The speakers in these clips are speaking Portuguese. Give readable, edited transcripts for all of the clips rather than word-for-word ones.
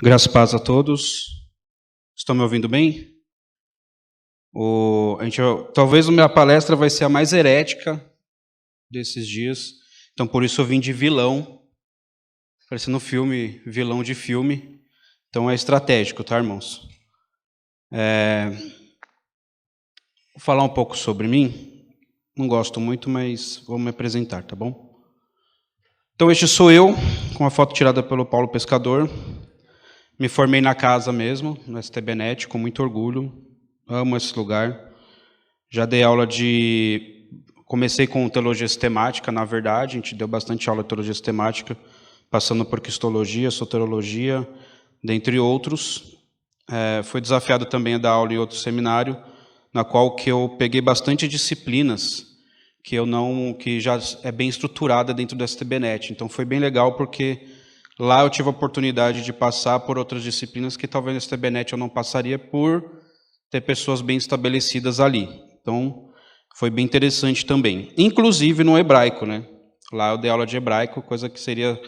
Graças e paz a todos. Estão me ouvindo bem? Talvez a minha palestra vai ser a mais herética desses dias. Então, por isso eu vim de vilão, parecendo filme, vilão de filme. Então, é estratégico, tá, irmãos? Vou falar um pouco sobre mim. Não gosto muito, mas vou me apresentar, tá bom? Então, este sou eu, com a foto tirada pelo Paulo Pescador. Me formei na casa mesmo, no STBnet, com muito orgulho. Amo esse lugar. Já dei aula de... Comecei com teologia sistemática, na verdade. A gente deu bastante aula de teologia sistemática, passando por cristologia, soteriologia, dentre outros. Fui desafiado também a dar aula em outro seminário, na qual que eu peguei bastante disciplinas que já é bem estruturada dentro do STBnet. Então, foi bem legal, porque lá eu tive a oportunidade de passar por outras disciplinas que talvez no STBnet eu não passaria por ter pessoas bem estabelecidas ali. Então, foi bem interessante também. Inclusive no hebraico, né? Lá eu dei aula de hebraico, coisa que seria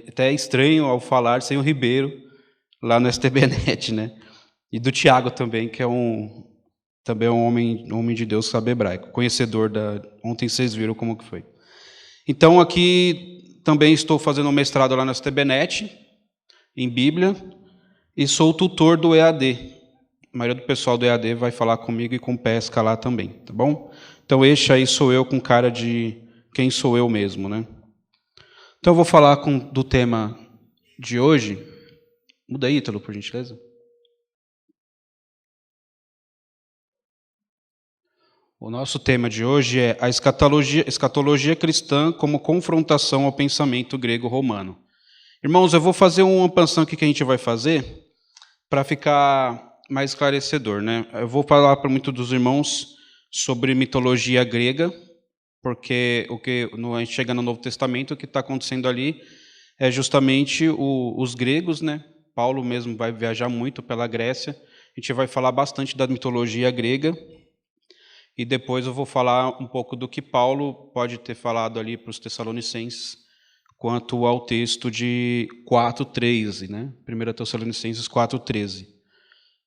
até estranho ao falar sem o Ribeiro, lá no STBnet, né? E do Tiago também, que é também um homem de Deus que sabe hebraico, conhecedor Ontem vocês viram como que foi. Então, aqui também estou fazendo um mestrado lá no STBnet, em Bíblia, e sou tutor do EAD. A maioria do pessoal do EAD vai falar comigo e com pesca lá também, tá bom? Então, este aí sou eu com cara de quem sou eu mesmo, né? Então, eu vou falar do tema de hoje. Muda aí, Ítalo, por gentileza. O nosso tema de hoje é a escatologia cristã como confrontação ao pensamento grego-romano. Irmãos, eu vou fazer uma expansão aqui que a gente vai fazer para ficar mais esclarecedor, né? Eu vou falar para muitos dos irmãos sobre mitologia grega, porque a gente chega no Novo Testamento, o que está acontecendo ali é justamente os gregos, né? Paulo mesmo vai viajar muito pela Grécia. A gente vai falar bastante da mitologia grega. E depois eu vou falar um pouco do que Paulo pode ter falado ali para os Tessalonicenses, quanto ao texto de 4:13, né? 1 Tessalonicenses 4:13.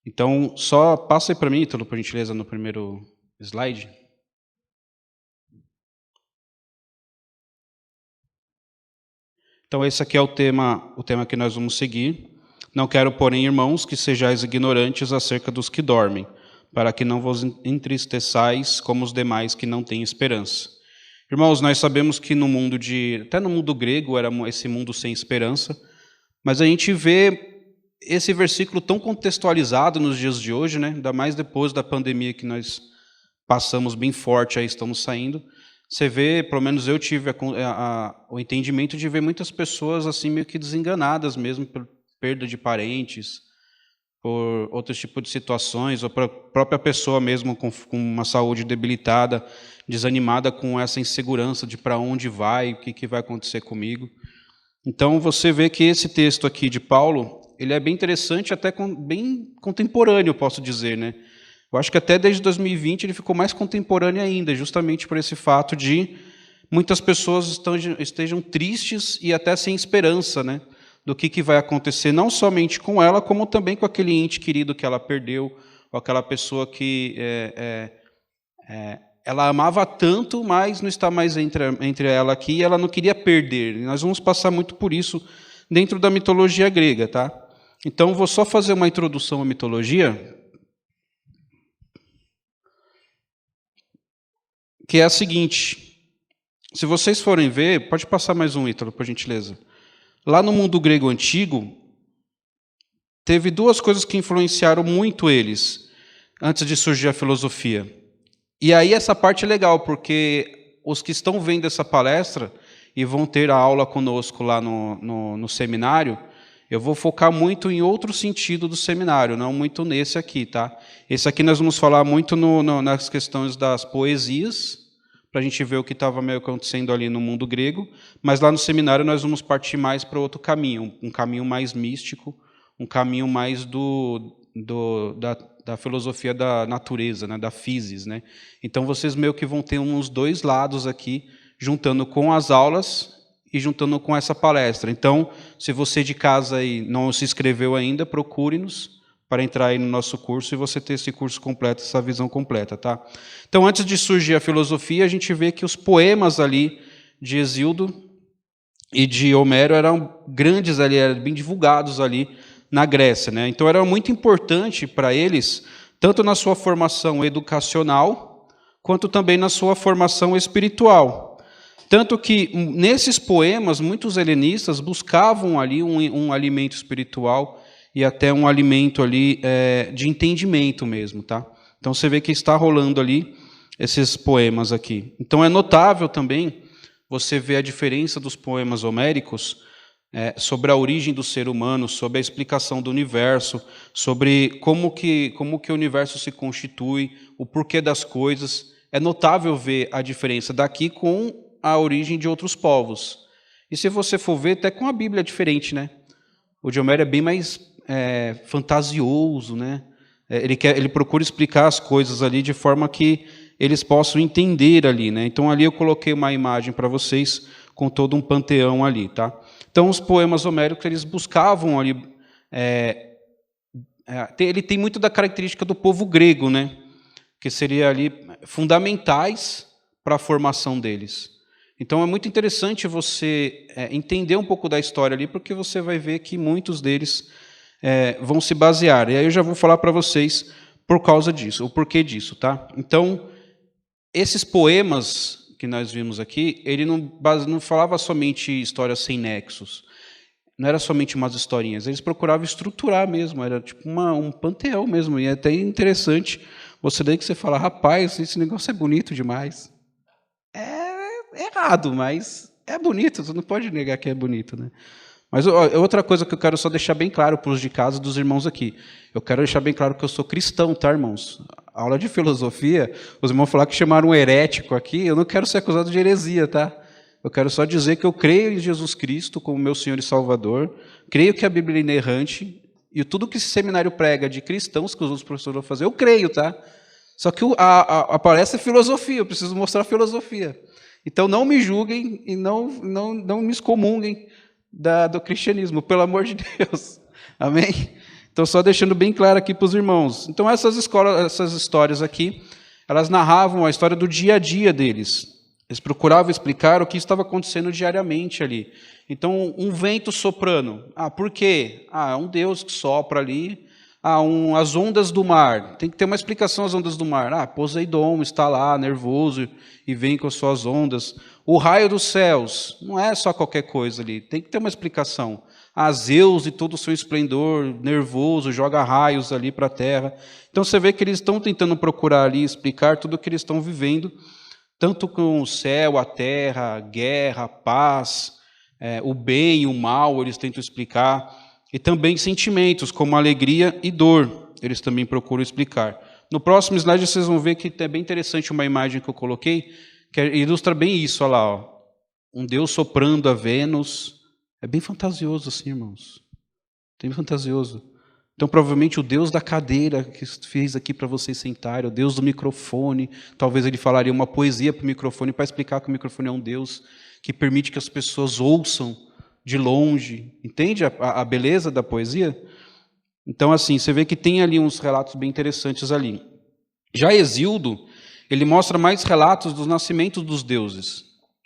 Então, só passa aí para mim, Ítalo, por gentileza, no primeiro slide. Então, esse aqui é o tema que nós vamos seguir. Não quero, porém, irmãos, que sejais ignorantes acerca dos que dormem, para que não vos entristeçais como os demais que não têm esperança. Irmãos, nós sabemos que até no mundo grego era esse mundo sem esperança, mas a gente vê esse versículo tão contextualizado nos dias de hoje, né? Ainda mais depois da pandemia que nós passamos bem forte, aí estamos saindo. Você vê, pelo menos eu tive o entendimento de ver muitas pessoas assim meio que desenganadas mesmo por perda de parentes, por outros tipos de situações, ou para a própria pessoa mesmo com uma saúde debilitada, desanimada com essa insegurança de para onde vai, o que vai acontecer comigo. Então, você vê que esse texto aqui de Paulo, ele é bem interessante, até bem contemporâneo, posso dizer, né? Eu acho que até desde 2020 ele ficou mais contemporâneo ainda, justamente por esse fato de muitas pessoas estejam tristes e até sem esperança, né? Do que vai acontecer, não somente com ela, como também com aquele ente querido que ela perdeu, ou aquela pessoa que ela amava tanto, mas não está mais entre ela aqui, e ela não queria perder. E nós vamos passar muito por isso dentro da mitologia grega, tá? Então, vou só fazer uma introdução à mitologia, que é a seguinte. Se vocês forem ver, pode passar mais um, Ítalo, por gentileza. Lá no mundo grego antigo, teve duas coisas que influenciaram muito eles, antes de surgir a filosofia. E aí essa parte é legal, porque os que estão vendo essa palestra e vão ter a aula conosco lá no seminário, eu vou focar muito em outro sentido do seminário, não muito nesse aqui, tá? Esse aqui nós vamos falar muito nas questões das poesias, para a gente ver o que estava meio acontecendo ali no mundo grego, mas lá no seminário nós vamos partir mais para outro caminho, um caminho mais místico, um caminho mais da filosofia da natureza, né, da physis, né? Então, vocês meio que vão ter uns dois lados aqui, juntando com as aulas e juntando com essa palestra. Então, se você de casa aí não se inscreveu ainda, procure-nos para entrar aí no nosso curso e você ter esse curso completo, essa visão completa, tá? Então, antes de surgir a filosofia, a gente vê que os poemas ali de Hesíodo e de Homero eram grandes ali, eram bem divulgados ali na Grécia, né? Então, era muito importante para eles, tanto na sua formação educacional, quanto também na sua formação espiritual. Tanto que, nesses poemas, muitos helenistas buscavam ali um alimento espiritual e até um alimento ali de entendimento mesmo, tá? Então, você vê que está rolando ali esses poemas aqui. Então, é notável também você ver a diferença dos poemas homéricos sobre a origem do ser humano, sobre a explicação do universo, sobre como que o universo se constitui, o porquê das coisas. É notável ver a diferença daqui com a origem de outros povos. E se você for ver, até com a Bíblia é diferente, né? O de Homero é bem mais fantasioso, né? Ele procura explicar as coisas ali de forma que eles possam entender ali, né? Então, ali eu coloquei uma imagem para vocês com todo um panteão ali, tá? Então, os poemas homéricos, eles buscavam ali... ele tem muito da característica do povo grego, né? Que seria ali fundamentais para a formação deles. Então, é muito interessante você entender um pouco da história ali, porque você vai ver que muitos deles vão se basear. E aí eu já vou falar para vocês por causa disso, o porquê disso, tá? Então, esses poemas que nós vimos aqui, ele não falava somente histórias sem nexos, não era somente umas historinhas, eles procuravam estruturar mesmo, era tipo um panteão mesmo, e é até interessante você daí que você fala, rapaz, esse negócio é bonito demais. É errado, mas é bonito, você não pode negar que é bonito, né? Mas outra coisa que eu quero só deixar bem claro para os de casa dos irmãos aqui. Eu quero deixar bem claro que eu sou cristão, tá, irmãos? A aula de filosofia, os irmãos falaram que chamaram um herético aqui, eu não quero ser acusado de heresia, tá? Eu quero só dizer que eu creio em Jesus Cristo como meu Senhor e Salvador, creio que a Bíblia é inerrante, e tudo que esse seminário prega de cristãos que os outros professores vão fazer, eu creio, tá? Só que a palestra é filosofia, eu preciso mostrar filosofia. Então não me julguem e não me excomunguem do cristianismo, pelo amor de Deus. Amém? Então, só deixando bem claro aqui para os irmãos. Então, essas histórias aqui, elas narravam a história do dia a dia deles. Eles procuravam explicar o que estava acontecendo diariamente ali. Então, um vento soprando. Por quê? É um Deus que sopra ali. As ondas do mar. Tem que ter uma explicação às ondas do mar. Poseidon está lá, nervoso, e vem com as suas ondas. O raio dos céus. Não é só qualquer coisa ali. Tem que ter uma explicação. Zeus e todo o seu esplendor, nervoso, joga raios ali para a terra. Então, você vê que eles estão tentando procurar ali, explicar tudo o que eles estão vivendo, tanto com o céu, a terra, a guerra, a paz, o bem e o mal, eles tentam explicar. E também sentimentos, como alegria e dor, eles também procuram explicar. No próximo slide, vocês vão ver que é bem interessante uma imagem que eu coloquei, que ilustra bem isso, olha lá, ó. Um Deus soprando a Vênus. É bem fantasioso assim, irmãos. Bem fantasioso. Então, provavelmente, o Deus da cadeira que fez aqui para vocês sentarem, o Deus do microfone, talvez ele falaria uma poesia para o microfone, para explicar que o microfone é um Deus que permite que as pessoas ouçam de longe. Entende a beleza da poesia? Então, assim, você vê que tem ali uns relatos bem interessantes ali. Já Hesíodo, ele mostra mais relatos dos nascimentos dos deuses.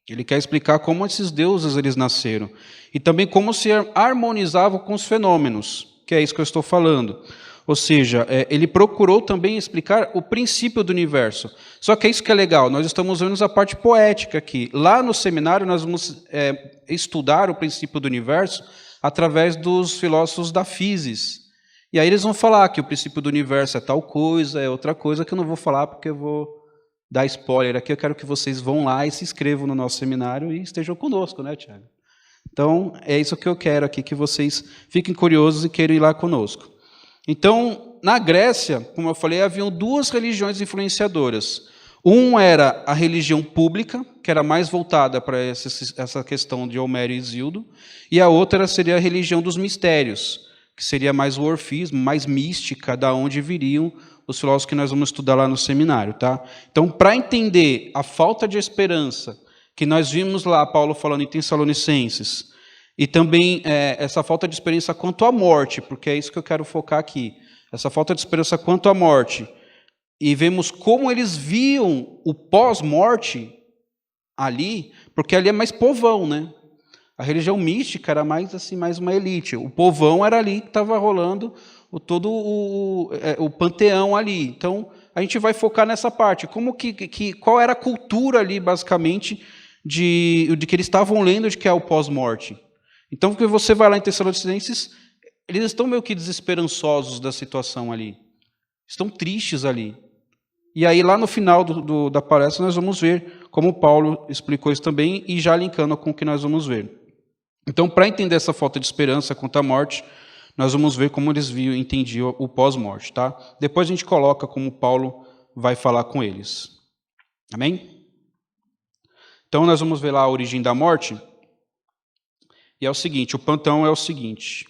Ele quer explicar como esses deuses eles nasceram. E também como se harmonizavam com os fenômenos, que é isso que eu estou falando. Ou seja, ele procurou também explicar o princípio do universo. Só que é isso que é legal, nós estamos vendo a parte poética aqui. Lá no seminário nós vamos estudar o princípio do universo através dos filósofos da Físis. E aí eles vão falar que o princípio do universo é tal coisa, é outra coisa, que eu não vou falar porque eu vou dar spoiler aqui. Eu quero que vocês vão lá e se inscrevam no nosso seminário e estejam conosco, né, Tiago? Então, é isso que eu quero aqui, que vocês fiquem curiosos e queiram ir lá conosco. Então, na Grécia, como eu falei, haviam duas religiões influenciadoras. Um era a religião pública, que era mais voltada para essa questão de Homero e Hesíodo, e a outra seria a religião dos mistérios, que seria mais o orfismo, mais mística, da onde viriam os filósofos que nós vamos estudar lá no seminário, tá? Então, para entender a falta de esperança que nós vimos lá Paulo falando em Tessalonicenses, e também essa falta de experiência quanto à morte, porque é isso que eu quero focar aqui, essa falta de experiência quanto à morte, e vemos como eles viam o pós-morte ali, porque ali é mais povão, né? A religião mística era mais assim, mais uma elite. O povão era ali que estava rolando todo o panteão ali. Então, a gente vai focar nessa parte. Qual era a cultura ali, basicamente, de que eles estavam lendo de que é o pós-morte. Então, porque você vai lá em Tessalonicenses, eles estão meio que desesperançosos da situação ali. Estão tristes ali. E aí, lá no final da palestra, nós vamos ver como Paulo explicou isso também, e já linkando com o que nós vamos ver. Então, para entender essa falta de esperança quanto à morte, nós vamos ver como eles entendiam o pós-morte, tá? Depois a gente coloca como Paulo vai falar com eles. Amém? Então, nós vamos ver lá a origem da morte. E é o seguinte, o panteão é o seguinte.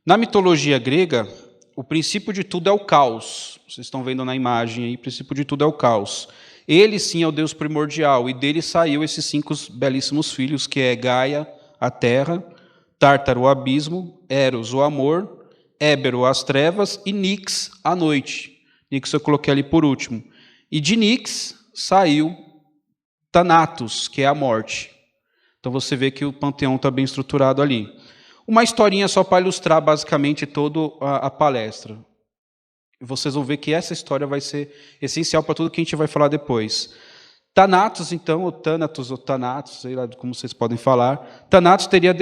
Na mitologia grega, o princípio de tudo é o caos. Vocês estão vendo na imagem aí, o princípio de tudo é o caos. Ele sim é o Deus primordial, e dele saiu esses 5 belíssimos filhos, que é Gaia, a terra, Tártaro, o abismo, Eros, o amor, Ébero, as trevas, e Nix, a noite. Nix eu coloquei ali por último. E de Nix saiu Thanatos, que é a morte. Então você vê que o panteão está bem estruturado ali. Uma historinha só para ilustrar basicamente toda a palestra. Vocês vão ver que essa história vai ser essencial para tudo que a gente vai falar depois. Thanatos, então, ou Thanatos, sei lá como vocês podem falar. Thanatos teria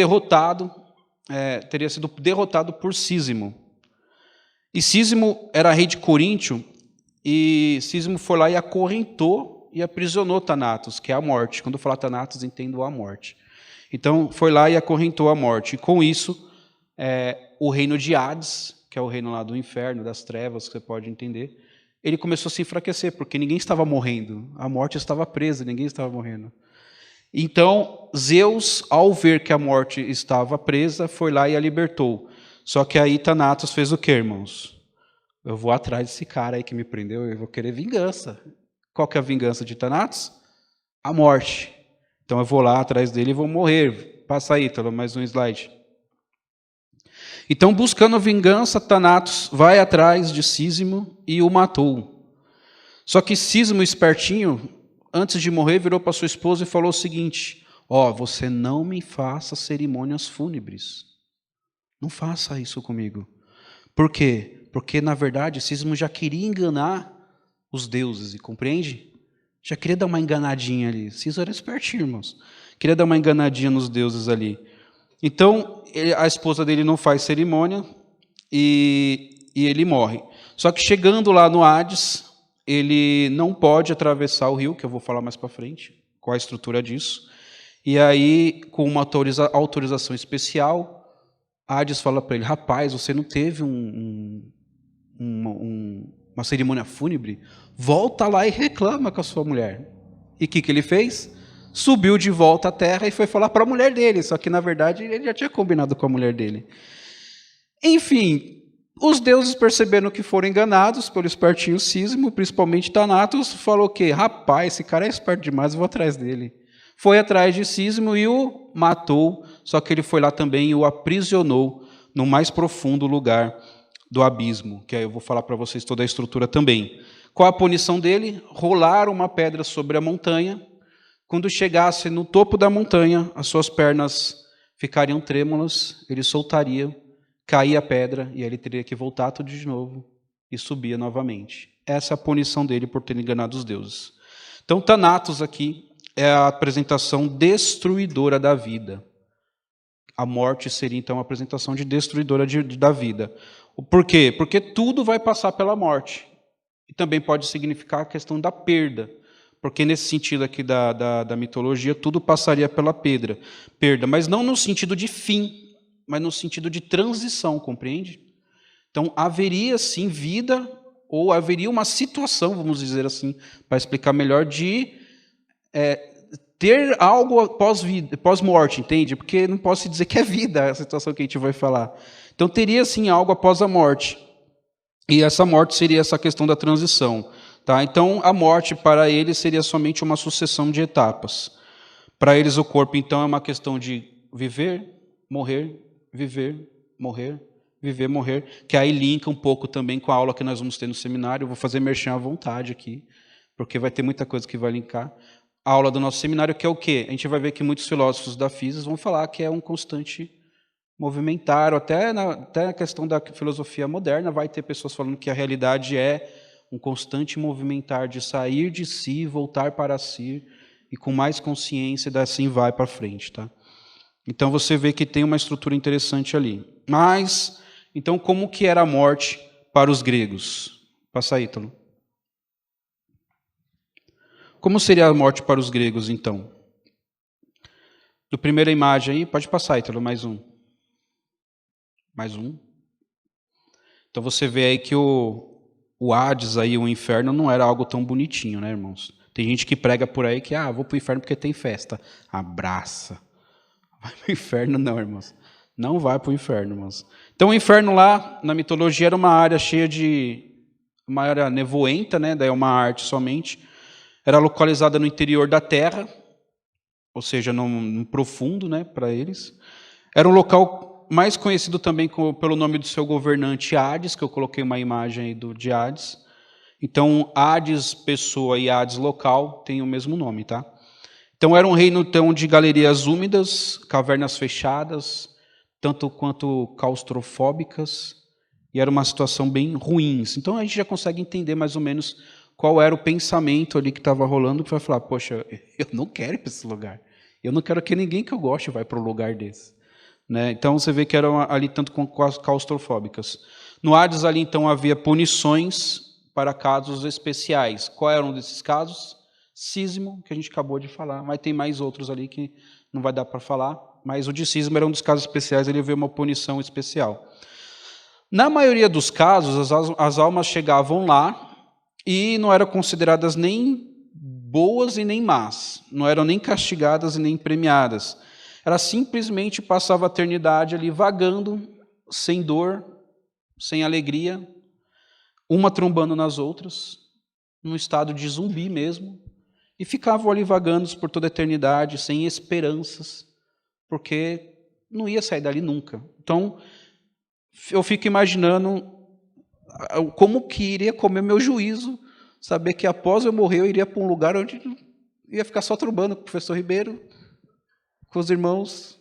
sido derrotado por Císimo. E Císimo era rei de Coríntio, e Císimo foi lá e acorrentou e aprisionou Thanatos, que é a morte. Quando eu falar Thanatos, entendo a morte. Então, foi lá e acorrentou a morte. E com isso, o reino de Hades, que é o reino lá do inferno, das trevas, que você pode entender, ele começou a se enfraquecer, porque ninguém estava morrendo. A morte estava presa, ninguém estava morrendo. Então, Zeus, ao ver que a morte estava presa, foi lá e a libertou. Só que aí Thanatos fez o quê, irmãos? Eu vou atrás desse cara aí que me prendeu, eu vou querer vingança. Qual que é a vingança de Thanatos? A morte. Então eu vou lá atrás dele e vou morrer. Passa aí, Ítalo, mais um slide. Então, buscando vingança, Thanatos vai atrás de Císimo e o matou. Só que Císimo, espertinho, antes de morrer, virou para sua esposa e falou o seguinte: você não me faça cerimônias fúnebres. Não faça isso comigo. Por quê? Porque, na verdade, Císimo já queria enganar os deuses, e compreende? Já queria dar uma enganadinha ali. Císimo era espertinho, irmãos. Queria dar uma enganadinha nos deuses ali. Então, a esposa dele não faz cerimônia e ele morre. Só que chegando lá no Hades, ele não pode atravessar o rio, que eu vou falar mais para frente, qual a estrutura disso. E aí, com uma autorização especial, Hades fala para ele: rapaz, você não teve uma cerimônia fúnebre? Volta lá e reclama com a sua mulher. E o que ele fez? Subiu de volta à terra e foi falar para a mulher dele, só que, na verdade, ele já tinha combinado com a mulher dele. Enfim, os deuses perceberam que foram enganados pelo espertinho Císimo, principalmente Thanatos, falou que, rapaz, esse cara é esperto demais, eu vou atrás dele. Foi atrás de Císimo e o matou, só que ele foi lá também e o aprisionou no mais profundo lugar do abismo, que aí eu vou falar para vocês toda a estrutura também. Qual a punição dele? Rolar uma pedra sobre a montanha. Quando chegasse no topo da montanha, as suas pernas ficariam trêmulas, ele soltaria, caía a pedra, e aí ele teria que voltar tudo de novo e subia novamente. Essa é a punição dele por ter enganado os deuses. Então, Thanatos aqui é a apresentação destruidora da vida. A morte seria, então, a apresentação de destruidora da vida. Por quê? Porque tudo vai passar pela morte. E também pode significar a questão da perda. Porque nesse sentido aqui da mitologia, tudo passaria pela perda. Mas não no sentido de fim, mas no sentido de transição, compreende? Então, haveria sim vida, ou haveria uma situação, vamos dizer assim, para explicar melhor, de ter algo pós-morte, entende? Porque não posso dizer que é vida a situação que a gente vai falar. Então, teria sim algo após a morte. E essa morte seria essa questão da transição. Tá? Então, a morte para eles seria somente uma sucessão de etapas. Para eles, o corpo, então, é uma questão de viver, morrer, viver, morrer, viver, morrer, que aí linka um pouco também com a aula que nós vamos ter no seminário. Eu vou fazer merchan à vontade aqui, porque vai ter muita coisa que vai linkar. A aula do nosso seminário, que é o quê? A gente vai ver que muitos filósofos da física vão falar que é um constante movimentar, até na questão da filosofia moderna, vai ter pessoas falando que a realidade é um constante movimentar de sair de si, voltar para si, e com mais consciência, e assim vai para frente. Tá? Então, você vê que tem uma estrutura interessante ali. Mas, então, como que era a morte para os gregos? Passa aí, Ítalo. Como seria a morte para os gregos, então? Do primeira imagem aí, pode passar, Ítalo, mais um. Mais um. Então, você vê aí que o Hades, aí, o inferno, não era algo tão bonitinho, né, irmãos? Tem gente que prega por aí que, vou para o inferno porque tem festa. Abraça. Vai para o inferno não, irmãos. Não vai para o inferno, irmãos. Então, o inferno lá, na mitologia, era uma área cheia de... uma área nevoenta, né? Daí é uma arte somente. Era localizada no interior da terra, ou seja, no profundo, né, para eles. Era um local mais conhecido também pelo nome do seu governante Hades, que eu coloquei uma imagem aí de Hades. Então, Hades, pessoa, e Hades, local, tem o mesmo nome, tá? Então, era um reino de galerias úmidas, cavernas fechadas, tanto quanto claustrofóbicas, e era uma situação bem ruim. Então, a gente já consegue entender mais ou menos qual era o pensamento ali que estava rolando, que vai falar, poxa, eu não quero ir para esse lugar. Eu não quero que ninguém que eu goste vá para um lugar desse. Né? Então, você vê que eram ali tanto claustrofóbicas. No Hades, ali, então, havia punições para casos especiais. Qual era um desses casos? Cisma, que a gente acabou de falar, mas tem mais outros ali que não vai dar para falar, mas o de cisma era um dos casos especiais, ele veio uma punição especial. Na maioria dos casos, as almas chegavam lá e não eram consideradas nem boas e nem más, não eram nem castigadas e nem premiadas. Ela simplesmente passava a eternidade ali vagando, sem dor, sem alegria, uma trombando nas outras, num estado de zumbi mesmo, e ficavam ali vagando por toda a eternidade, sem esperanças, porque não ia sair dali nunca. Então, eu fico imaginando como que iria comer meu juízo, saber que após eu morrer eu iria para um lugar onde ia ficar só trombando com o professor Ribeiro, com os irmãos,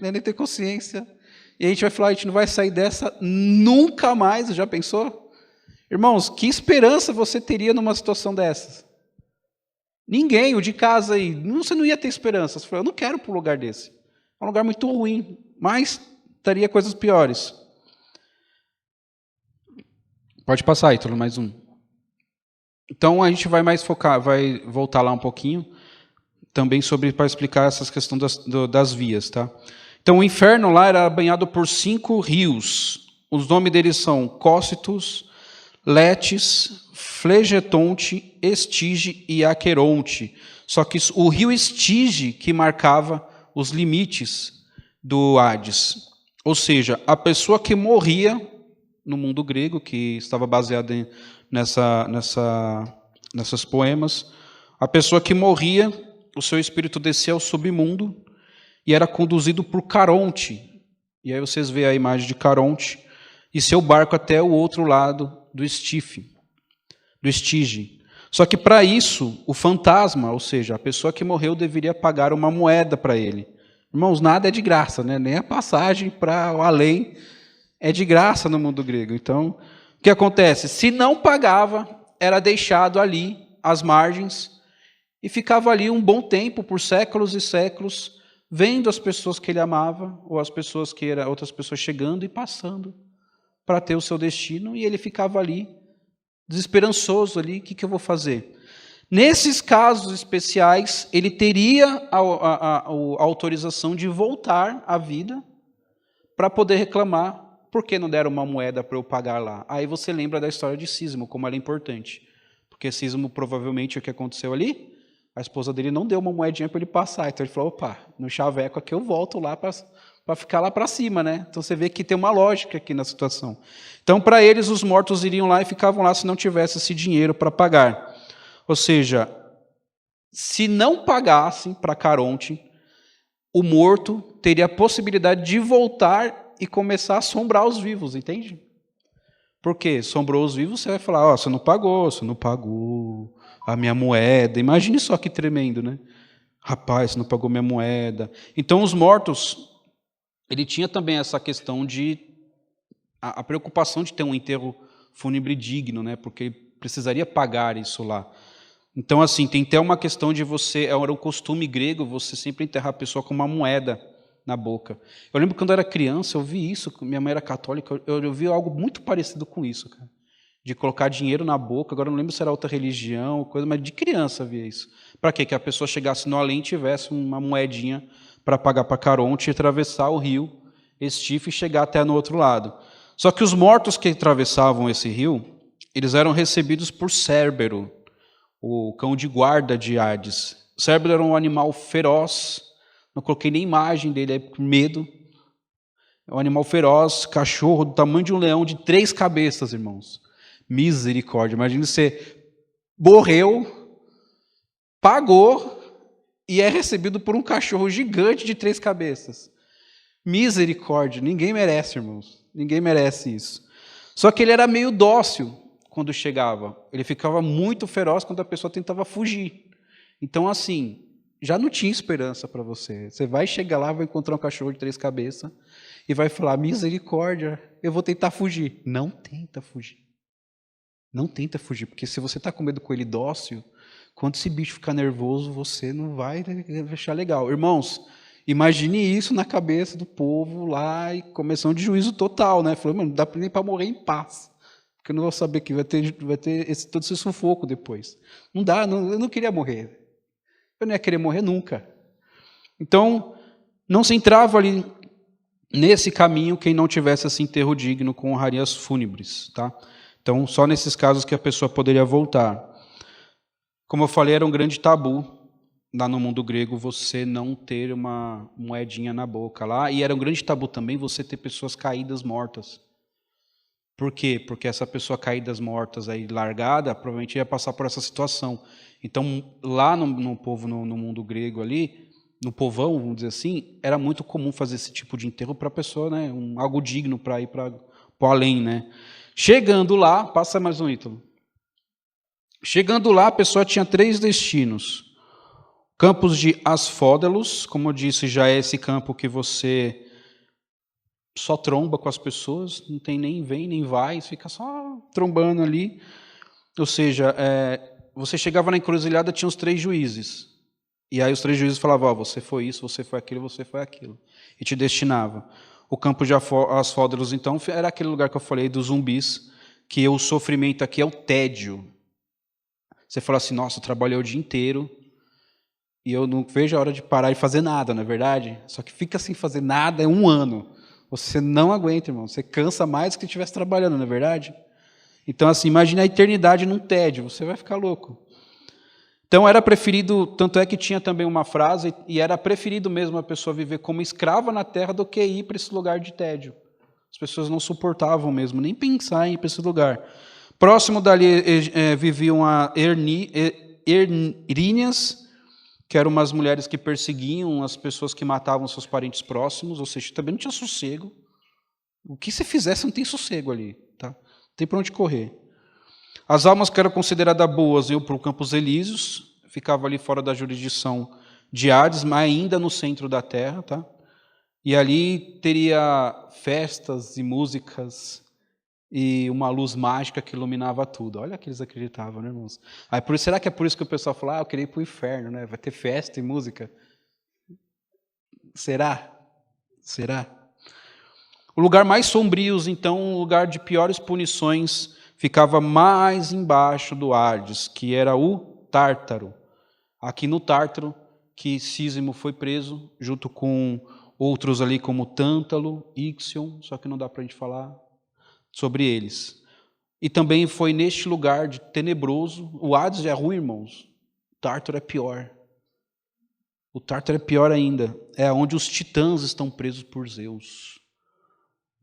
nem ter consciência. E a gente vai falar, a gente não vai sair dessa nunca mais, já pensou? Irmãos, que esperança você teria numa situação dessas? Ninguém, o de casa aí, você não ia ter esperança. Você falou, eu não quero ir para um lugar desse. É um lugar muito ruim, mas teria coisas piores. Pode passar, Ítalo, mais um. Então, a gente vai mais focar, vai voltar lá um pouquinho, também para explicar essas questões das vias. Tá? Então, o inferno lá era banhado por 5 rios. Os nomes deles são Cócitus, Letes, Flegetonte, Estige e Aqueronte. Só que o rio Estige que marcava os limites do Hades. Ou seja, a pessoa que morria no mundo grego, que estava baseado nessas poemas, a pessoa que morria, o seu espírito descia ao submundo e era conduzido por Caronte. E aí vocês veem a imagem de Caronte e seu barco até o outro lado do Estige. Só que para isso, o fantasma, ou seja, a pessoa que morreu deveria pagar uma moeda para ele. Irmãos, nada é de graça, né? Nem a passagem para o além é de graça no mundo grego. Então, o que acontece? Se não pagava, era deixado ali, às margens, e ficava ali um bom tempo, por séculos e séculos, vendo as pessoas que ele amava, ou as pessoas que eram outras pessoas chegando e passando para ter o seu destino, e ele ficava ali, desesperançoso ali, o que eu vou fazer? Nesses casos especiais, ele teria a autorização de voltar à vida para poder reclamar, por que não deram uma moeda para eu pagar lá? Aí você lembra da história de Sísmo, como ela é importante. Porque Sísmo, provavelmente, o que aconteceu ali? A esposa dele não deu uma moedinha para ele passar. Então ele falou, opa, no chaveco aqui eu volto lá para ficar lá para cima, né? Então você vê que tem uma lógica aqui na situação. Então, para eles, os mortos iriam lá e ficavam lá se não tivesse esse dinheiro para pagar. Ou seja, se não pagassem para Caronte, o morto teria a possibilidade de voltar e começar a assombrar os vivos, entende? Porque assombrou os vivos, você vai falar, você não pagou a minha moeda. Imagine só que tremendo, né? Rapaz, você não pagou minha moeda. Então, os mortos, ele tinha também essa questão de a preocupação de ter um enterro fúnebre digno, né? Porque ele precisaria pagar isso lá. Então, assim, tem até uma questão de era um costume grego, você sempre enterrar a pessoa com uma moeda na boca. Eu lembro quando eu era criança, eu vi isso, minha mãe era católica, eu vi algo muito parecido com isso, cara. De colocar dinheiro na boca, agora eu não lembro se era outra religião, coisa, mas de criança eu via isso. Para quê? Que a pessoa chegasse no além e tivesse uma moedinha para pagar para Caronte e atravessar o rio Estife e chegar até no outro lado. Só que os mortos que atravessavam esse rio, eles eram recebidos por Cérbero, o cão de guarda de Hades. Cérbero era um animal feroz, não coloquei nem imagem dele aí por medo. É um animal feroz, cachorro do tamanho de um leão, de 3 cabeças, irmãos. Misericórdia, imagina você morreu, pagou e é recebido por um cachorro gigante de 3 cabeças. Misericórdia, ninguém merece, irmãos. Ninguém merece isso. Só que ele era meio dócil quando chegava. Ele ficava muito feroz quando a pessoa tentava fugir. Então, assim, já não tinha esperança para você. Você vai chegar lá, vai encontrar um cachorro de 3 cabeças e vai falar, misericórdia, eu vou tentar fugir. Não tenta fugir. Não tenta fugir, porque se você está com medo com ele dócil, quando esse bicho ficar nervoso, você não vai achar legal. Irmãos, imagine isso na cabeça do povo lá e comissão de juízo total, né? Falou, mano, não dá nem para morrer em paz, porque eu não vou saber que vai ter todo esse sufoco depois. Não dá, eu não queria morrer. Eu não ia querer morrer nunca. Então, não se entrava ali nesse caminho quem não tivesse esse enterro digno com honrarias fúnebres, tá? Então, só nesses casos que a pessoa poderia voltar. Como eu falei, era um grande tabu lá no mundo grego você não ter uma moedinha na boca lá, e era um grande tabu também você ter pessoas caídas mortas. Por quê? Porque essa pessoa caídas mortas aí largada, provavelmente ia passar por essa situação. Então, lá no povo, no mundo grego ali, no povão, vamos dizer assim, era muito comum fazer esse tipo de enterro para a pessoa, né, algo digno para ir para o além, né? Chegando lá, passa mais um Ítalo. Chegando lá, a pessoa tinha 3 destinos. Campos de Asfódelos, como eu disse, já é esse campo que você só tromba com as pessoas, não tem nem vem, nem vai, fica só trombando ali. Ou seja, você chegava na encruzilhada, tinha os 3 juízes. E aí os 3 juízes falavam, você foi isso, você foi aquilo, você foi aquilo. E te destinava. O campo de Asfódelos, então, era aquele lugar que eu falei dos zumbis, que o sofrimento aqui é o tédio. Você fala assim, nossa, eu trabalhei o dia inteiro e eu não vejo a hora de parar e fazer nada, não é verdade? Só que fica sem fazer nada é 1 ano. Você não aguenta, irmão. Você cansa mais do que se estivesse trabalhando, não é verdade? Então, assim, imagine a eternidade num tédio. Você vai ficar louco. Então, era preferido, tanto é que tinha também uma frase, e era preferido mesmo a pessoa viver como escrava na terra do que ir para esse lugar de tédio. As pessoas não suportavam mesmo, nem pensar em ir para esse lugar. Próximo dali viviam a Ernínias, que eram umas mulheres que perseguiam as pessoas que matavam seus parentes próximos, ou seja, também não tinha sossego. O que você fizesse não tem sossego ali, tá? Não tem para onde correr. As almas que eram consideradas boas iam para o Campos Elíseos, ficava ali fora da jurisdição de Hades, mas ainda no centro da terra, tá? E ali teria festas e músicas e uma luz mágica que iluminava tudo. Olha que eles acreditavam, né, irmãos? Aí, será que é por isso que o pessoal fala, eu queria ir para o inferno, né? Vai ter festa e música? Será? Será? O lugar mais sombrio, então, o lugar de piores punições, ficava mais embaixo do Hades, que era o Tártaro. Aqui no Tártaro, que Sísimo foi preso, junto com outros ali como Tântalo, Ixion, só que não dá para a gente falar sobre eles. E também foi neste lugar de tenebroso. O Hades é ruim, irmãos. O Tártaro é pior. O Tártaro é pior ainda. É onde os titãs estão presos por Zeus.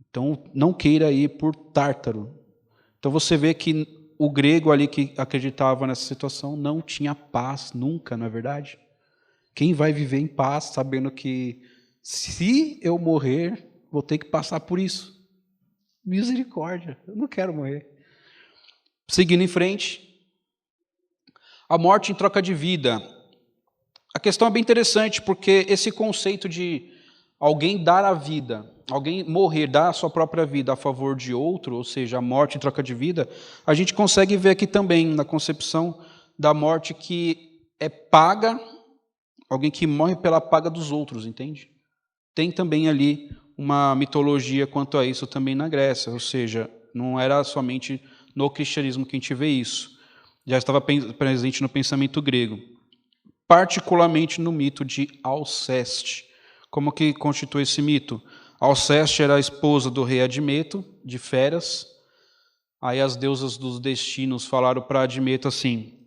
Então, não queira ir por Tártaro. Então, você vê que o grego ali que acreditava nessa situação não tinha paz nunca, não é verdade? Quem vai viver em paz sabendo que se eu morrer, vou ter que passar por isso? Misericórdia, eu não quero morrer. Seguindo em frente, a morte em troca de vida. A questão é bem interessante, porque esse conceito de alguém dar a vida, alguém morrer, dar a sua própria vida a favor de outro, ou seja, a morte em troca de vida, a gente consegue ver aqui também na concepção da morte que é paga, alguém que morre pela paga dos outros, entende? Tem também ali uma mitologia quanto a isso também na Grécia, ou seja, não era somente no cristianismo que a gente vê isso, já estava presente no pensamento grego, particularmente no mito de Alceste. Como que constitui esse mito? Alceste era a esposa do rei Admeto, de Feras. Aí as deusas dos destinos falaram para Admeto assim,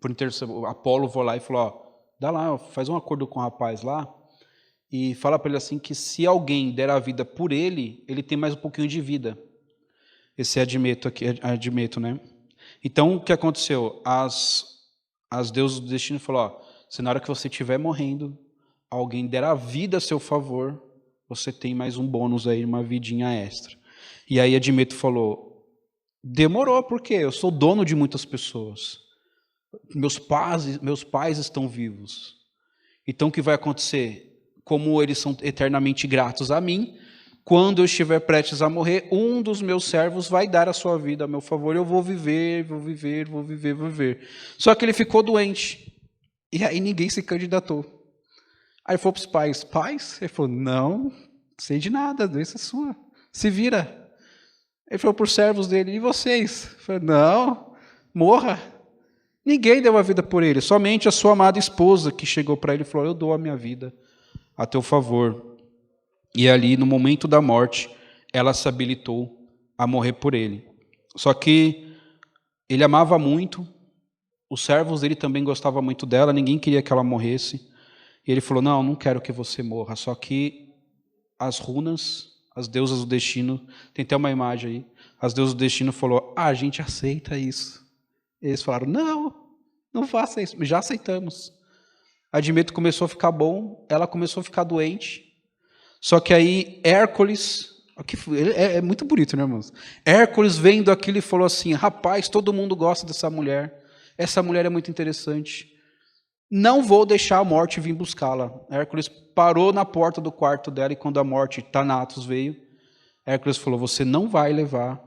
por intercessão, Apolo foi lá e falou, ó, dá lá, faz um acordo com o rapaz lá, e fala para ele assim que se alguém der a vida por ele, ele tem mais um pouquinho de vida. Esse é Admeto aqui, Admeto, né? Então, o que aconteceu? As deusas do destino falaram, ó, se na hora que você estiver morrendo, alguém der a vida a seu favor, você tem mais um bônus aí, uma vidinha extra. E aí Admeto falou, demorou, por quê? Eu sou dono de muitas pessoas. Meus pais estão vivos. Então, o que vai acontecer? Como eles são eternamente gratos a mim, quando eu estiver prestes a morrer, um dos meus servos vai dar a sua vida a meu favor, eu vou viver, vou viver, vou viver, vou viver. Só que ele ficou doente, e aí ninguém se candidatou. Aí ele falou para os pais, pais? Ele falou, não sei de nada, a doença é sua, se vira. Ele falou para os servos dele, e vocês? Ele falou, não, morra. Ninguém deu a vida por ele, somente a sua amada esposa que chegou para ele e falou, eu dou a minha vida a teu favor. E ali, no momento da morte, ela se habilitou a morrer por ele. Só que ele amava muito, os servos dele também gostavam muito dela, ninguém queria que ela morresse. E ele falou, não quero que você morra. Só que as runas, as deusas do destino, tem até uma imagem aí, as deusas do destino falou, a gente aceita isso. Eles falaram, não faça isso, já aceitamos. Admeto começou a ficar bom, ela começou a ficar doente. Só que aí Hércules, é muito bonito, né, irmãos? Hércules vendo aquilo e falou assim, rapaz, todo mundo gosta dessa mulher, essa mulher é muito interessante, não vou deixar a morte vir buscá-la. Hércules parou na porta do quarto dela e quando a morte, Thanatos, veio, Hércules falou, você não vai levar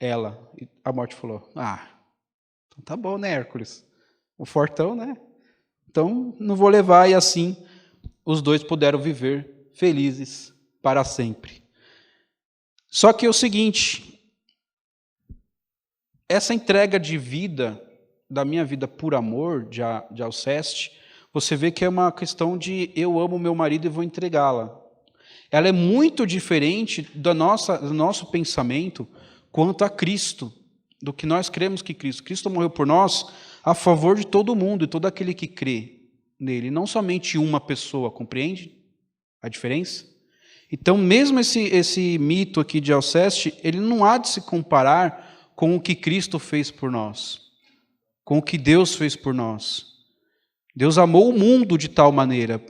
ela. E a morte falou, então tá bom, né, Hércules? O fortão, né? Então não vou levar, e assim os dois puderam viver felizes para sempre. Só que é o seguinte, essa entrega de vida, da minha vida por amor, de Alceste, você vê que é uma questão de eu amo meu marido e vou entregá-la. Ela é muito diferente do nosso pensamento quanto a Cristo, do que nós cremos que Cristo morreu por nós a favor de todo mundo e todo aquele que crê nele, não somente uma pessoa, compreende a diferença? Então, mesmo esse mito aqui de Alceste, ele não há de se comparar com o que Cristo fez por nós, com o que Deus fez por nós. Deus amou o mundo de tal maneira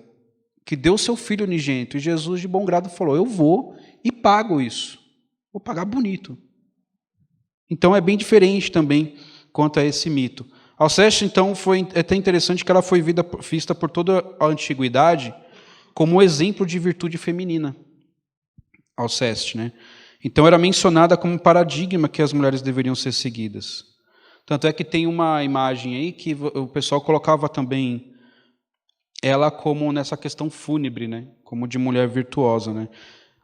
que deu seu Filho unigênito, e Jesus de bom grado falou, eu vou e pago isso, vou pagar bonito. Então, é bem diferente também quanto a esse mito. Alceste, então, é até interessante que ela foi vista por toda a antiguidade como um exemplo de virtude feminina. Alceste, né? Então, era mencionada como um paradigma que as mulheres deveriam ser seguidas. Tanto é que tem uma imagem aí que o pessoal colocava também ela como nessa questão fúnebre, né? Como de mulher virtuosa, né?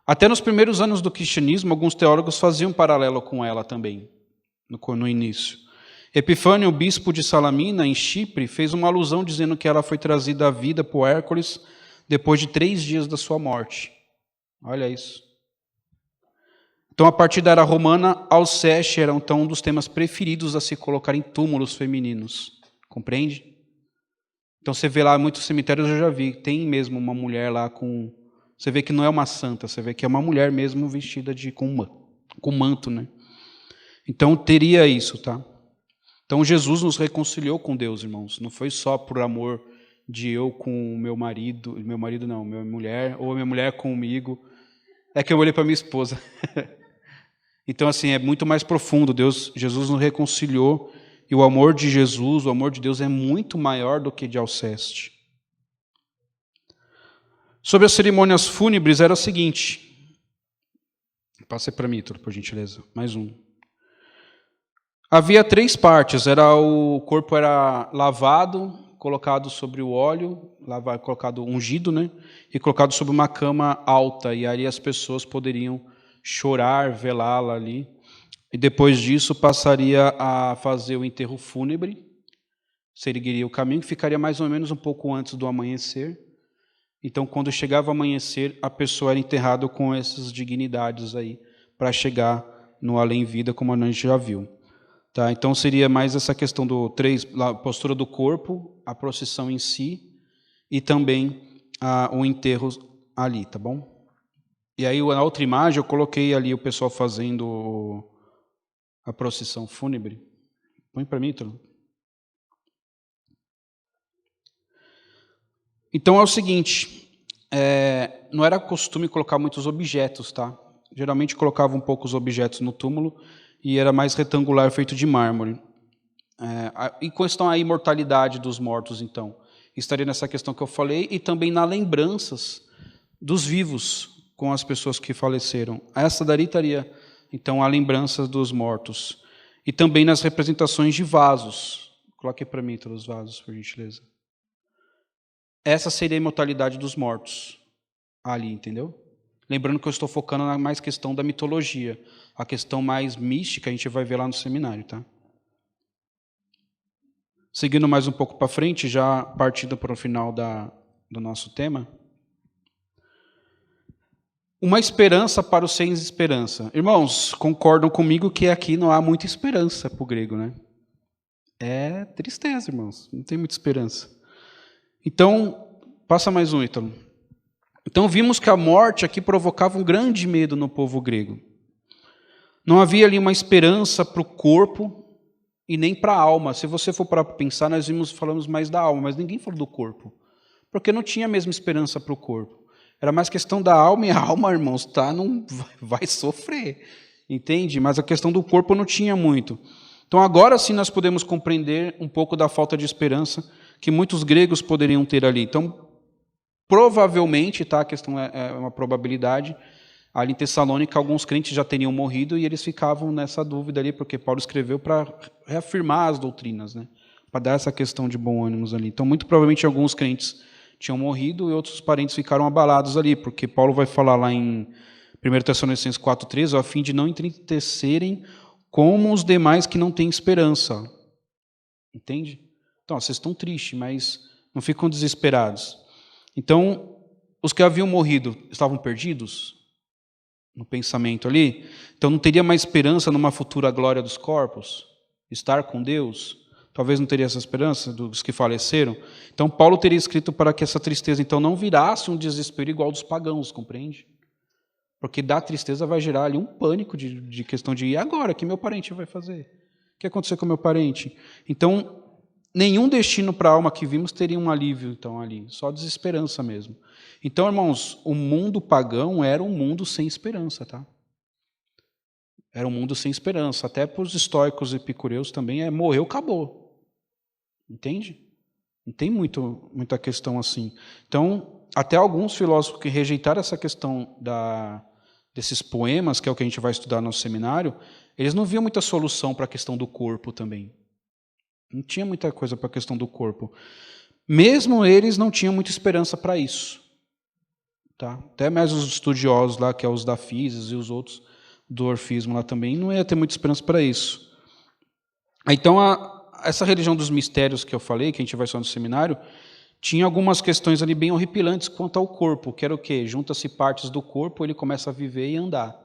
Até nos primeiros anos do cristianismo, alguns teólogos faziam um paralelo com ela também, no início. Epifânio, o bispo de Salamina, em Chipre, fez uma alusão dizendo que ela foi trazida à vida por Hércules depois de 3 dias da sua morte. Olha isso. Então, a partir da era romana, Alceste era então um dos temas preferidos a se colocar em túmulos femininos. Compreende? Então, você vê lá, muitos cemitérios eu já vi, tem mesmo uma mulher lá com... Você vê que não é uma santa, você vê que é uma mulher mesmo vestida com manto, né? Então, teria isso, tá? Então Jesus nos reconciliou com Deus, irmãos. Não foi só por amor de eu com o meu marido não, minha mulher, ou minha mulher comigo. É que eu olhei para minha esposa. Então, assim, é muito mais profundo. Jesus nos reconciliou, e o amor de Jesus, o amor de Deus é muito maior do que de Alceste. Sobre as cerimônias fúnebres era o seguinte. Passa para mim, por gentileza. Mais um. Havia 3 partes. O corpo era lavado, colocado sobre o óleo, colocado ungido, né? E colocado sobre uma cama alta. E aí as pessoas poderiam chorar, velá-la ali. E depois disso passaria a fazer o enterro fúnebre. Seguiria o caminho, que ficaria mais ou menos um pouco antes do amanhecer. Então, quando chegava o amanhecer, a pessoa era enterrada com essas dignidades aí, para chegar no além-vida, como a gente já viu. Tá? Então, seria mais essa questão a postura do corpo, a procissão em si, e também o enterro ali, tá bom? E aí, na outra imagem, eu coloquei ali o pessoal fazendo a procissão fúnebre. Põe para mim, Ítalo. Então é o seguinte, não era costume colocar muitos objetos, tá? Geralmente colocava um pouco os objetos no túmulo e era mais retangular, feito de mármore. Em questão à imortalidade dos mortos, então, estaria nessa questão que eu falei e também nas lembranças dos vivos com as pessoas que faleceram. Essa daí estaria, então, a lembrança dos mortos. E também nas representações de vasos. Coloque para mim todos os vasos, por gentileza. Essa seria a imortalidade dos mortos ali, entendeu? Lembrando que eu estou focando na mais questão da mitologia. A questão mais mística a gente vai ver lá no seminário, tá? Seguindo mais um pouco para frente, já partindo para o final do nosso tema. Uma esperança para os sem esperança. Irmãos, concordam comigo que aqui não há muita esperança para o grego, né? É tristeza, irmãos. Não tem muita esperança. Então, passa mais um, Ítalo. Então, vimos que a morte aqui provocava um grande medo no povo grego. Não havia ali uma esperança para o corpo e nem para a alma. Se você for para pensar, falamos mais da alma, mas ninguém falou do corpo. Porque não tinha a mesma esperança para o corpo. Era mais questão da alma, e a alma, irmãos, não vai sofrer. Entende? Mas a questão do corpo não tinha muito. Então, agora sim nós podemos compreender um pouco da falta de esperança que muitos gregos poderiam ter ali. Então, provavelmente, tá, a questão é uma probabilidade, ali em Tessalônica alguns crentes já teriam morrido e eles ficavam nessa dúvida ali, porque Paulo escreveu para reafirmar as doutrinas, né, para dar essa questão de bom ânimo ali. Então, muito provavelmente alguns crentes tinham morrido e outros parentes ficaram abalados ali, porque Paulo vai falar lá em 1 Tessalonicenses 4,13, a fim de não entristecerem como os demais que não têm esperança. Entende? Então, vocês estão tristes, mas não ficam desesperados. Então, os que haviam morrido estavam perdidos no pensamento ali? Então, não teria mais esperança numa futura glória dos corpos? Estar com Deus? Talvez não teria essa esperança dos que faleceram? Então, Paulo teria escrito para que essa tristeza, então, não virasse um desespero igual dos pagãos, compreende? Porque da tristeza vai gerar ali um pânico de questão de, e agora? O que meu parente vai fazer? O que aconteceu com meu parente? Então, nenhum destino para a alma que vimos teria um alívio, então, ali. Só desesperança mesmo. Então, irmãos, o mundo pagão era um mundo sem esperança, tá? Era um mundo sem esperança. Até para os estoicos e epicureus também morreu, acabou. Entende? Não tem muita questão assim. Então, até alguns filósofos que rejeitaram essa questão desses poemas, que é o que a gente vai estudar no seminário, eles não viam muita solução para a questão do corpo também. Não tinha muita coisa para a questão do corpo. Mesmo eles não tinham muita esperança para isso. Tá? Até mais os estudiosos lá, que é os da Física e os outros do orfismo lá também, não ia ter muita esperança para isso. Então, essa religião dos mistérios que eu falei, que a gente vai estudar no seminário, tinha algumas questões ali bem horripilantes quanto ao corpo, que era o quê? Junta-se partes do corpo, ele começa a viver e andar.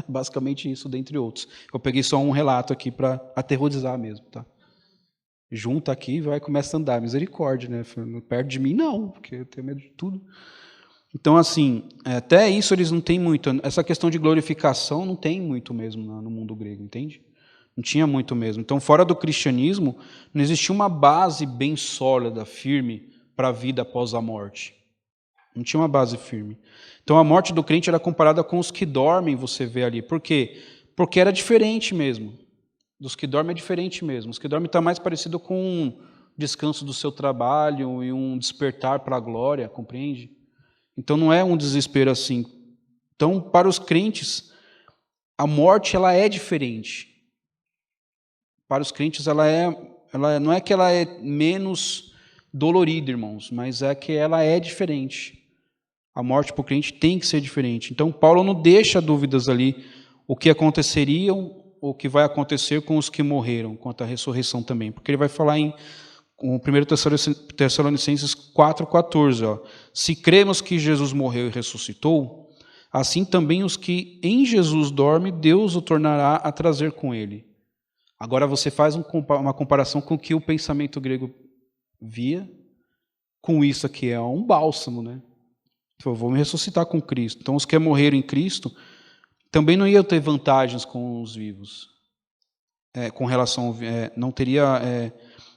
Basicamente isso, dentre outros. Eu peguei só um relato aqui para aterrorizar mesmo, tá? Junta aqui e começa a andar. Misericórdia, né? Perto de mim, não, porque eu tenho medo de tudo. Então, assim, até isso eles não têm muito. Essa questão de glorificação não tem muito mesmo no mundo grego, entende? Não tinha muito mesmo. Então, fora do cristianismo, não existia uma base bem sólida, firme, para a vida após a morte. Não tinha uma base firme. Então, a morte do crente era comparada com os que dormem, você vê ali. Por quê? Porque era diferente mesmo. Dos que dormem é diferente mesmo. Os que dormem está mais parecido com um descanso do seu trabalho e um despertar para a glória, compreende? Então, não é um desespero assim. Então, para os crentes, a morte ela é diferente. Para os crentes, não é que ela é menos dolorida, irmãos, mas é que ela é diferente. A morte para o crente tem que ser diferente. Então, Paulo não deixa dúvidas ali o que aconteceria, o que vai acontecer com os que morreram, quanto à ressurreição também. Porque ele vai falar em 1 Tessalonicenses 4,14. Se cremos que Jesus morreu e ressuscitou, assim também os que em Jesus dormem, Deus o tornará a trazer com ele. Agora você faz uma comparação com o que o pensamento grego via, com isso aqui é um bálsamo, né? Então, eu vou me ressuscitar com Cristo. Então, os que morreram em Cristo também não iam ter vantagens com os vivos. Com relação, não teria,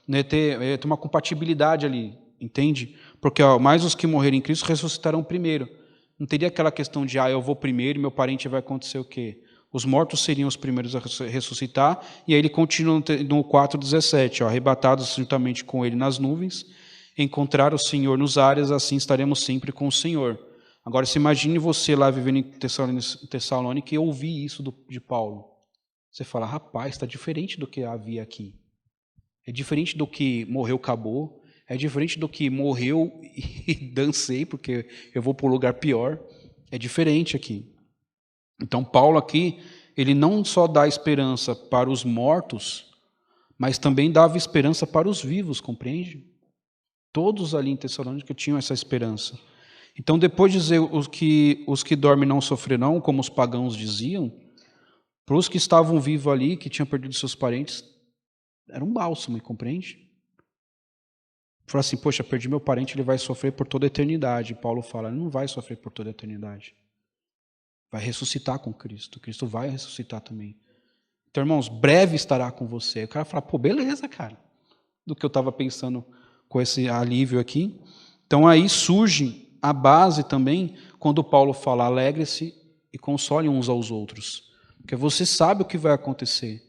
não ia ter uma compatibilidade ali, entende? Porque mais os que morreram em Cristo ressuscitarão primeiro. Não teria aquela questão de, eu vou primeiro e meu parente vai acontecer o quê? Os mortos seriam os primeiros a ressuscitar, e aí ele continua no 4,17, arrebatados juntamente com ele nas nuvens, encontrar o Senhor nos ares, assim estaremos sempre com o Senhor. Agora, se imagine você lá vivendo em Tessalônica e ouvir isso de Paulo. Você fala, rapaz, está diferente do que havia aqui. É diferente do que morreu, acabou. É diferente do que morreu e dancei, porque eu vou para um lugar pior. É diferente aqui. Então, Paulo aqui, ele não só dá esperança para os mortos, mas também dava esperança para os vivos, compreende? Todos ali em Tessalônica tinham essa esperança. Então, depois de dizer os que dormem não sofrerão, como os pagãos diziam, para os que estavam vivos ali, que tinham perdido seus parentes, era um bálsamo, compreende? Fala assim, poxa, perdi meu parente, ele vai sofrer por toda a eternidade. Paulo fala, ele não vai sofrer por toda a eternidade. Vai ressuscitar com Cristo. Cristo vai ressuscitar também. Então, irmãos, breve estará com você. O cara fala, beleza, cara. Do que eu estava pensando com esse alívio aqui. Então, aí surge a base também, quando Paulo fala, alegre-se e console uns aos outros. Porque você sabe o que vai acontecer.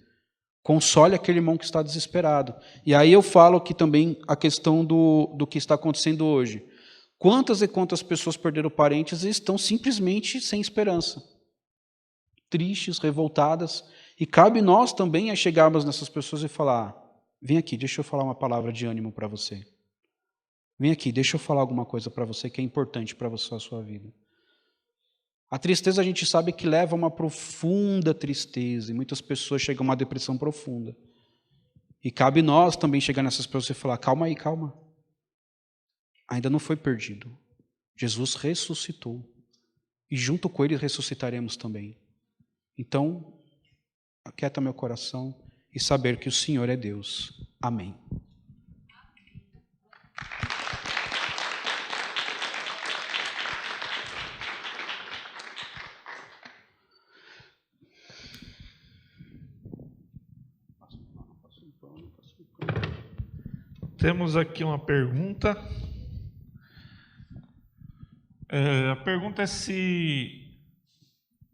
Console aquele irmão que está desesperado. E aí eu falo aqui também a questão do que está acontecendo hoje. Quantas e quantas pessoas perderam parentes e estão simplesmente sem esperança. Tristes, revoltadas. E cabe nós também a chegarmos nessas pessoas e falar, vem aqui, deixa eu falar uma palavra de ânimo para você. Vem aqui, deixa eu falar alguma coisa para você que é importante para você, a sua vida. A tristeza a gente sabe que leva a uma profunda tristeza, e muitas pessoas chegam a uma depressão profunda. E cabe nós também chegar nessas pessoas e falar, calma aí, calma. Ainda não foi perdido. Jesus ressuscitou. E junto com ele ressuscitaremos também. Então, aquieta meu coração e saber que o Senhor é Deus. Amém. Temos aqui uma pergunta. A pergunta é se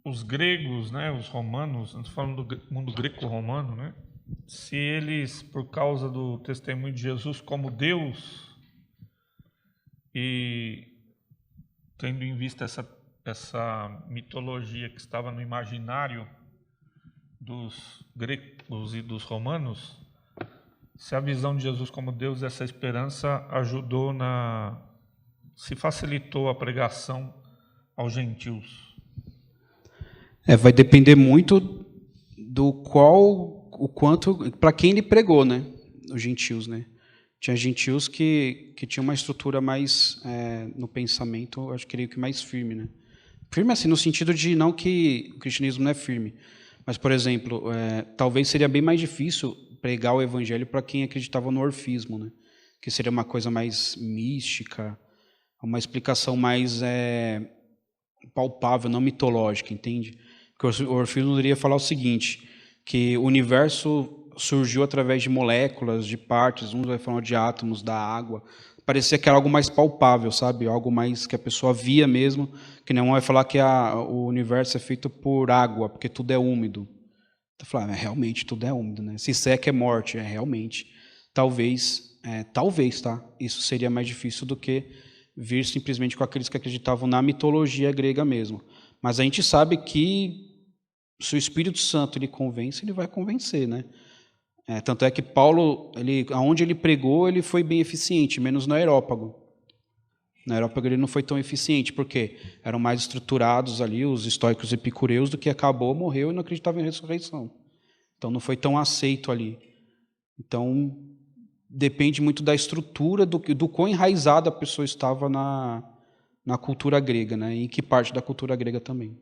os gregos, né, os romanos, nós falando do mundo greco-romano, né, se eles, por causa do testemunho de Jesus como Deus, e tendo em vista essa mitologia que estava no imaginário dos gregos e dos romanos, se a visão de Jesus como Deus, essa esperança ajudou se facilitou a pregação aos gentios. Vai depender muito o quanto, para quem ele pregou, né? Os gentios, né? Tinha gentios que tinham uma estrutura mais, no pensamento, acho que creio que mais firme, né? Firme assim, no sentido de não que o cristianismo não é firme, mas, por exemplo, talvez seria bem mais difícil pregar o evangelho para quem acreditava no orfismo, né? Que seria uma coisa mais mística, uma explicação mais palpável, não mitológica, entende? Porque o orfismo iria falar o seguinte, que o universo surgiu através de moléculas, de partes, uns vai falar de átomos, da água. Parecia que era algo mais palpável, sabe? Algo mais que a pessoa via mesmo, que nem um vai falar que o universo é feito por água, porque tudo é úmido. Então, falar, realmente tudo é úmido, né? Se seca é morte, realmente. Talvez, tá? Isso seria mais difícil do que vir simplesmente com aqueles que acreditavam na mitologia grega mesmo. Mas a gente sabe que se o Espírito Santo ele convence, ele vai convencer, né? Tanto é que Paulo, aonde ele pregou, ele foi bem eficiente, menos no Areópago. No Areópago ele não foi tão eficiente, porque eram mais estruturados ali, os estoicos epicureus, do que acabou, morreu e não acreditava em ressurreição. Então não foi tão aceito ali. Então depende muito da estrutura, do quão enraizada a pessoa estava na cultura grega, né? E em que parte da cultura grega também.